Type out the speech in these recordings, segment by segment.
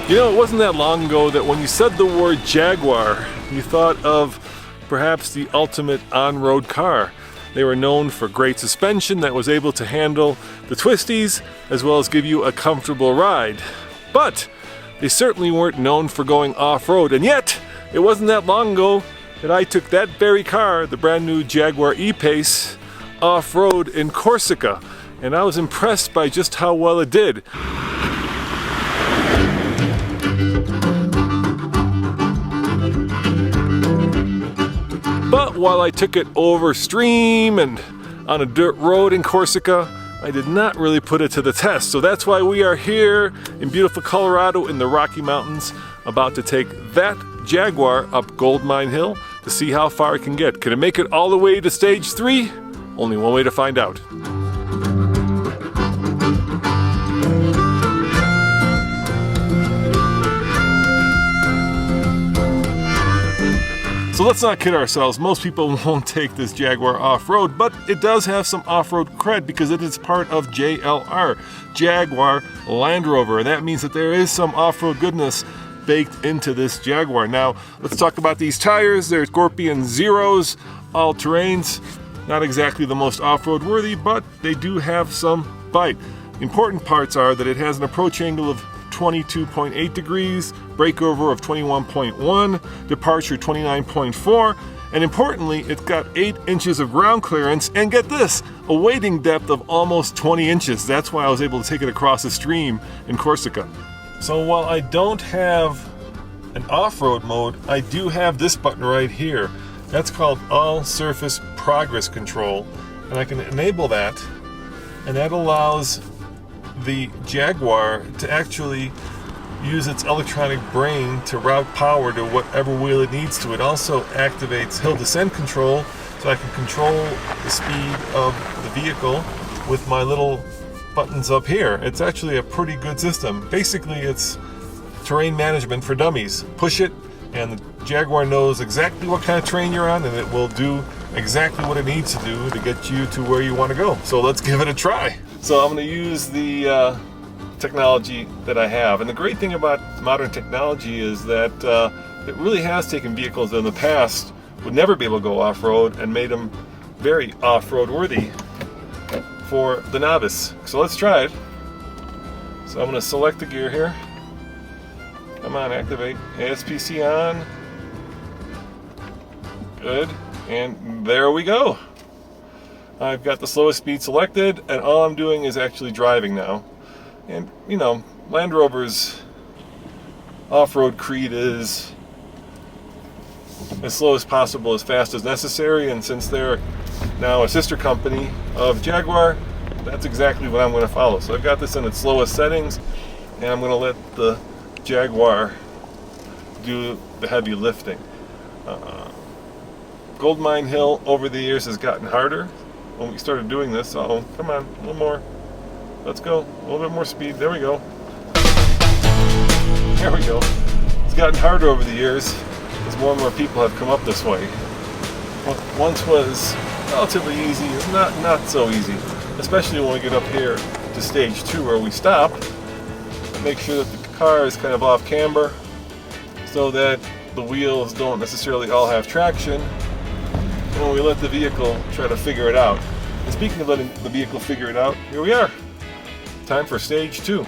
You know, it wasn't that long ago that when you said the word Jaguar, you thought of perhaps the ultimate on-road car. They were known for great suspension that was able to handle the twisties as well as give you a comfortable ride. But they certainly weren't known for going off-road, and yet it wasn't that long ago that I took that very car, the brand new Jaguar E-Pace, off-road in Corsica, and I was impressed by just how well it did. But while I took it over stream and on a dirt road in Corsica, I did not really put it to the test. So that's why we are here in beautiful Colorado in the Rocky Mountains, about to take that Jaguar up Goldmine Hill to see how far it can get. Can it make it all the way to stage 3? Only one way to find out. So let's not kid ourselves, most people won't take this Jaguar off-road, but it does have some off-road cred because it is part of JLR, Jaguar Land Rover. That means that there is some off-road goodness baked into this Jaguar. Now, let's talk about these tires. They're Scorpion Zeros, all-terrains. Not exactly the most off-road worthy, but they do have some bite. The important parts are that it has an approach angle of 22.8 degrees, breakover of 21.1, departure 29.4, and importantly, it's got 8 inches of ground clearance, and get this, a wading depth of almost 20 inches. That's why I was able to take it across the stream in Corsica. So while I don't have an off-road mode, I do have this button right here. That's called All Surface Progress Control, and I can enable that, and that allows the Jaguar to actually use its electronic brain to route power to whatever wheel it needs to. It also activates hill descent control, so I can control the speed of the vehicle with my little buttons up here. It's actually a pretty good system. Basically, it's terrain management for dummies. Push it, and the Jaguar knows exactly what kind of terrain you're on, and it will do exactly what it needs to do to get you to where you want to go. So let's give it a try. So I'm going to use the technology that I have. And the great thing about modern technology is that it really has taken vehicles that in the past would never be able to go off-road and made them very off-road worthy for the novice. So let's try it. So I'm going to select the gear here. Come on, activate. ASPC on. Good. And there we go. I've got the slowest speed selected, and all I'm doing is actually driving now. And, you know, Land Rover's off-road creed is as slow as possible, as fast as necessary, and since they're now a sister company of Jaguar, that's exactly what I'm going to follow. So I've got this in its slowest settings, and I'm going to let the Jaguar do the heavy lifting. Goldmine Hill over the years has gotten harder. When we started doing this, come on, a little more. Let's go, a little bit more speed. There we go. There we go. It's gotten harder over the years as more and more people have come up this way. What once was relatively easy is not so easy, especially when we get up here to stage 2 where we stop. Make sure that the car is kind of off camber so that the wheels don't necessarily all have traction. When we let the vehicle try to figure it out. And speaking of letting the vehicle figure it out, here we are. Time for stage 2.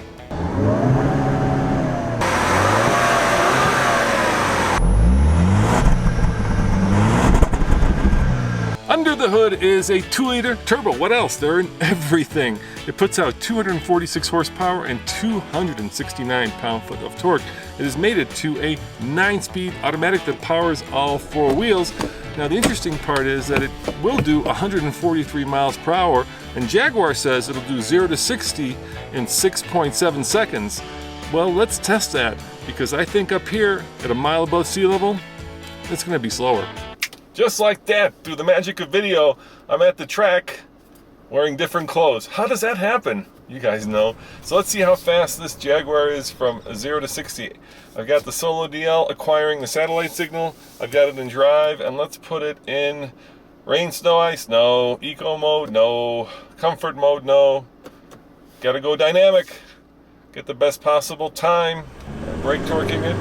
Under the hood is a 2-liter turbo. What else? They're in everything. It puts out 246 horsepower and 269 pound-foot of torque. It has made it to a 9-speed automatic that powers all 4 wheels. Now the interesting part is that it will do 143 miles per hour, and Jaguar says it'll do 0 to 60 in 6.7 seconds. Well, let's test that, because I think up here at a mile above sea level, it's going to be slower. Just like that, through the magic of video, I'm at the track wearing different clothes. How does that happen? You guys know. So let's see how fast this Jaguar is from 0 to 60. I've got the Solo DL acquiring the satellite signal. I've got it in drive, and let's put it in rain, snow, ice, no. Eco mode, no. Comfort mode, no. Gotta go dynamic. Get the best possible time. Brake torquing it.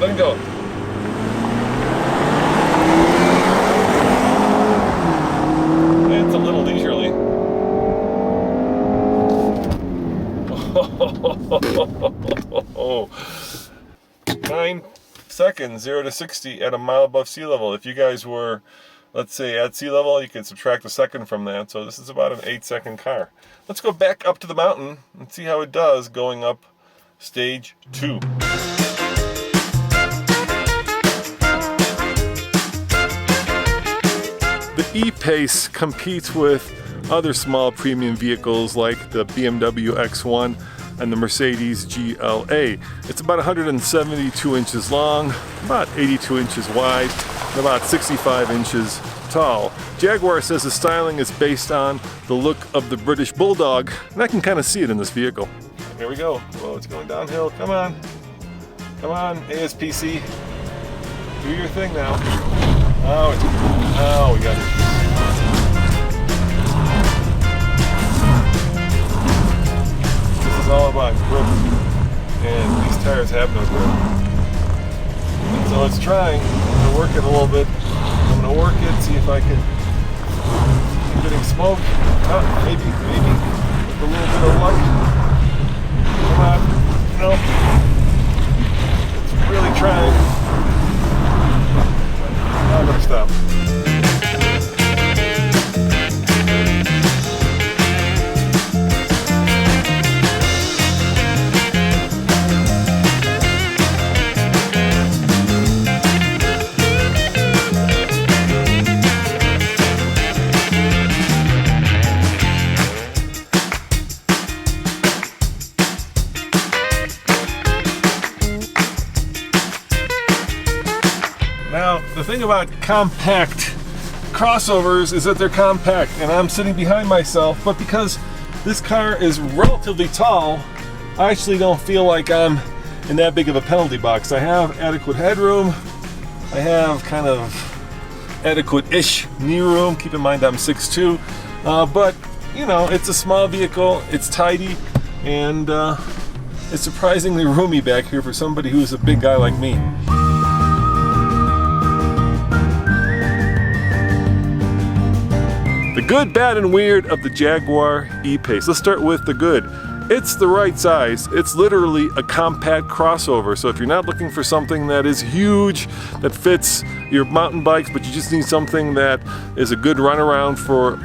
Let it go. It's a little leisurely. Oh, 9 seconds, 0 to 60 at a mile above sea level. If you guys were, let's say, at sea level, you can subtract a second from that. So this is about an 8-second car. Let's go back up to the mountain and see how it does going up stage 2. The E-Pace competes with other small premium vehicles like the BMW X1 and the Mercedes GLA. It's about 172 inches long, about 82 inches wide, and about 65 inches tall. Jaguar says the styling is based on the look of the British Bulldog, and I can kind of see it in this vehicle. Here we go. Whoa, it's going downhill. Come on. Come on, ASPC. Do your thing now. Oh, we got it. This is all about grip, and these tires have no grip. And so it's trying. I'm going to work it a little bit. I'm going to work it, see if I can keep getting smoke. Maybe, with a little bit of luck. Come on. Nope. It's really trying. I'm going to stop. Now, the thing about compact crossovers is that they're compact, and I'm sitting behind myself, but because this car is relatively tall, I actually don't feel like I'm in that big of a penalty box. I have adequate headroom, I have kind of adequate-ish knee room. Keep in mind I'm 6'2", but you know, it's a small vehicle, it's tidy, and it's surprisingly roomy back here for somebody who's a big guy like me. The good, bad, and weird of the Jaguar E-Pace. Let's start with the good. It's the right size. It's literally a compact crossover. So if you're not looking for something that is huge, that fits your mountain bikes, but you just need something that is a good runaround for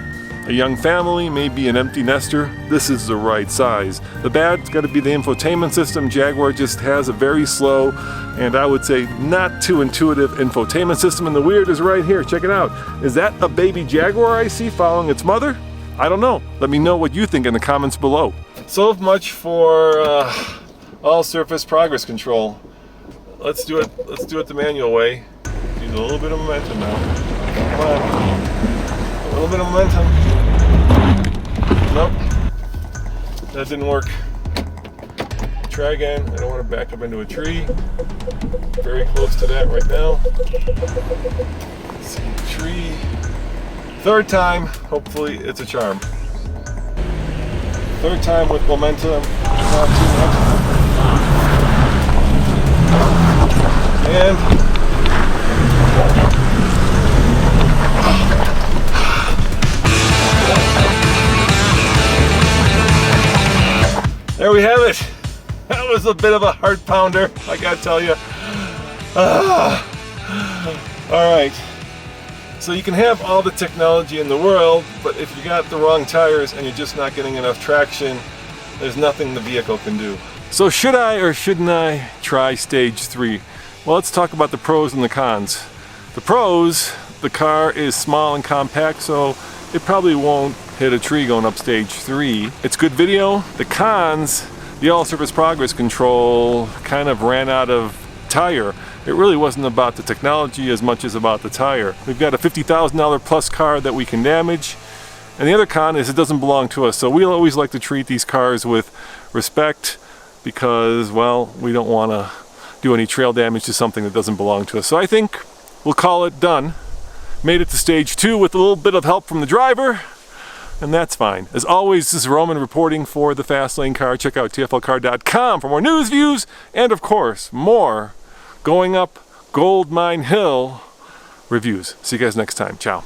a young family, maybe an empty nester, this is the right size. The bad's got to be the infotainment system. Jaguar just has a very slow, and I would say not too intuitive infotainment system. And the weird is right here. Check it out. Is that a baby Jaguar I see following its mother? I don't know. Let me know what you think in the comments below. So much for all-surface progress control. Let's do it. Let's do it the manual way. Use a little bit of momentum now. Come on. A little bit of momentum. Nope. That didn't work. Try again. I don't want to back up into a tree. Very close to that right now. Let's see, tree. Third time. Hopefully it's a charm. Third time with momentum. Not too much. And there we have it. That was a bit of a heart pounder, I gotta tell you. All right. So you can have all the technology in the world, but if you got the wrong tires and you're just not getting enough traction, there's nothing the vehicle can do. So should I or shouldn't I try stage 3? Well, let's talk about the pros and the cons. The pros, the car is small and compact, so it probably won't hit a tree going up stage 3. It's good video. The cons, the all-surface progress control kind of ran out of tire. It really wasn't about the technology as much as about the tire. We've got a $50,000 plus car that we can damage. And the other con is it doesn't belong to us. So we'll always like to treat these cars with respect because, well, we don't want to do any trail damage to something that doesn't belong to us. So I think we'll call it done. Made it to stage 2 with a little bit of help from the driver. and that's fine. As always, this is Roman reporting for the Fastlane Car. Check out tflcar.com for more news, views, and of course, more going up Gold Mine Hill reviews. See you guys next time. Ciao.